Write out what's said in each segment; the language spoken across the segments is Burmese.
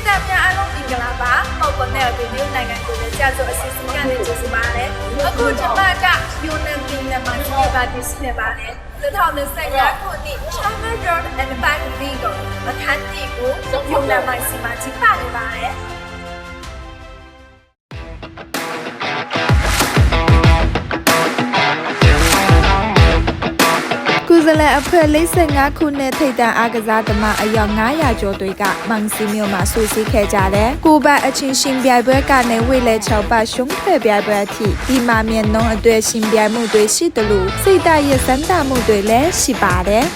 သက်များအားလုံးမင်္ဂလာပါ။ဟုတ်ပါနဲ့ဒီနေ့နိုင်ငံကိုလည်းကြာဆိုအစီအစဉ်ကနေကြိုဆိုပါရစေ။အခုကျွန်မကယူနန်ပြည်နယ်မှာရှိပါတည်ရှိနေပါတယ်။2025ခုနှစ် Travel Road and Bike Week ကိုအခမ်းအနားကိုယူနန်မှာစီမံကျင်းပနေပါတယ်။ကုဇလအဖွဲ့45ခုနှစ်ထိပ်တန်းအားကစားသမားအယောက်900ကျော်တွေကမောင်စီမြို့မှာစုစည်းခဲ့ကြတယ်။ကိုပတ်အချင်းရှင်ပြိုင်ပွဲကနေဝေလဲ6ပတ်ရှုံးထွက်ပြိုင်ပွဲအထိဒီမှာမြင်နှုံးအတွေ့ရှင်ပြိုင်မှုတွေရှိတယ်လို့စိတ်ဓာတ်ရစမ်းသမှုတွေလည်းရှိပါတယ်။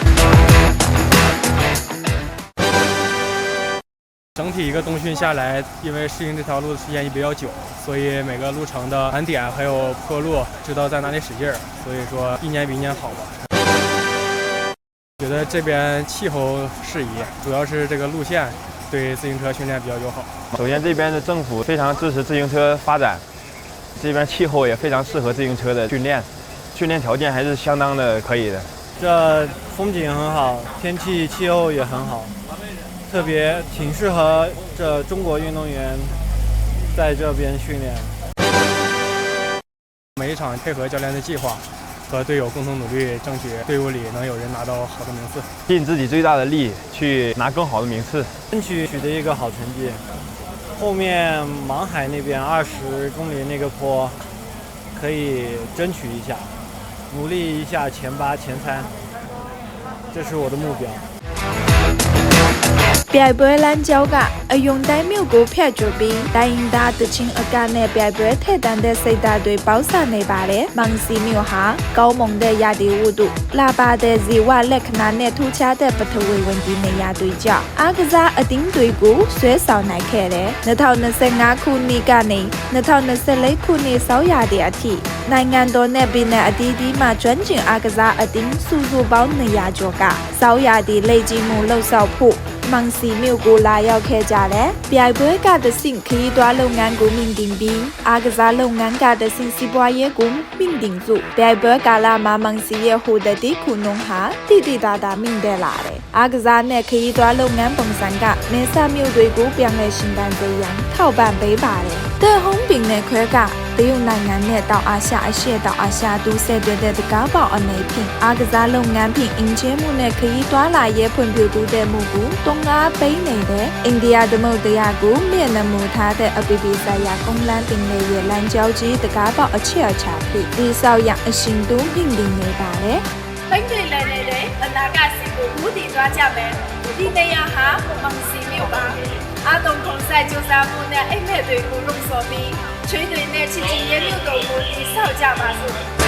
整体一个冬训下来，因为适应这条路的时间也比较久，所以每个路程的难点还有坡路知道在哪里使劲儿，所以说一年比一年好吧。觉得这边气候适宜，主要是这个路线对自行车训练比较友好。首先，这边的政府非常支持自行车发展，这边气候也非常适合自行车的训练，训练条件还是相当的可以的。这风景很好，天气气候也很好，特别挺适合这中国运动员在这边训练。每一场配合教练的计划。和队友共同努力，争取队伍里能有人拿到好的名次，尽自己最大的力去拿更好的名次，争取取得一个好成绩。后面芒海那边20公里那个坡，可以争取一下，努力一下前8、前3，这是我的目标。ပြိုင်ပွဲလမ်းကြောင်းကအယုံတိုင်းမြို့ကိုဖျက်ချပြီးတိုင်းရင်းသားတချင်းအကနဲ့ပြိုင်ပွဲထက်တန်တဲ့စိတ်ဓာတ်တွေပေါင်းစပ်နေပါတယ်။မောင်စီမြို့ဟာကောင်းမွန်တဲ့ရာသီဥတုလာပါတဲ့ဇီဝလက္ခဏာနဲ့ထူးခြားတဲ့ပထဝီဝင်ကြီးနေရာတွေကြောင့်အားကစားအသင်းတွေကိုဆွဲဆောင်နိုင်ခဲ့တယ်။2025ခုနှစ်ကနေ2024ခုနှစ်ဆောင်းရာသီအထိနိုင်ငံတော်နဲ့ပြည်နယ်အသီးသီးမှကျွမ်းကျင်အားကစားအသင်းစုစုပေါင်း200ကျော်ကဆောင်းရာသီလေ့ကျင့်မှုလှုပ်ဆောင်ဖို့မောင်စီမြို့ကိုလာရောက်ခဲ့ကြတယ်။ပြိုင်ပွဲကတဆင့်ခရီးသွားလုပ်ငန်းကိုမြင့်တင်ပြီးအားကစားလုပ်ငန်းကတဆင့်စီးပွားရေးကိုမြင့်တင်စုပြိုင်ပွဲကာလမှာမောင်စီရဲ့ဟိုတတိခုနှုံးဟာတိတိတသာမြင့်တက်လာတယ်။အားကစားနဲ့ခရီးသွားလုပ်ငန်းပုံစံကနေဆမြို့တွေကိုပြန်လည်ရှင်သန်စေရန်ထောက်ပံ့ပေးပါတယ်။တဲ့ဟုံးပင်နဲ့ခွဲကတရုတ်နိုင်ငံနဲ့တောင်အာရှအရှေ့တောင်အာရှဒူးဆက်တဲ့တကားပေါအနေဖြင့်အားကစားလုပ်ငန်းဖြင့်အင်ဂျင်မှုနဲ့ခရီးသွားလာရေးဖွံ့ဖြိုးတိုးတက်မှုကိုတွန်းအားပေးနေတဲ့အိန္ဒိယသမုဒ္ဒရာကိုမျက်နှာမူထားတဲ့အပီပီဆိုင်ရာကုန်းလန်းတင်တဲ့ရဲ့လမ်းကြောင်းကြီးတကားပေါအချစ်အချာဖြင့်ဒီဆောက်ရအရှင်တိုးမြင့်တင်နေပါတယ်။ပိတ်တွေလည်းနေတဲ့အနာဂတ်စီကိုဦးတည်သွားကြမယ်။ဒီနေရာဟာမောင်စီမြို့ပါ။အားလုံးကုန်ဆိုင်ကြိုးစားမှုနဲ့အိမ်မက်တွေကိုလုံဆော်ပြီးချွေးတွေနဲ့ချစ်ချင်ရဲ့မြို့တော်ကိုတည်ဆောက်ကြပါစို့။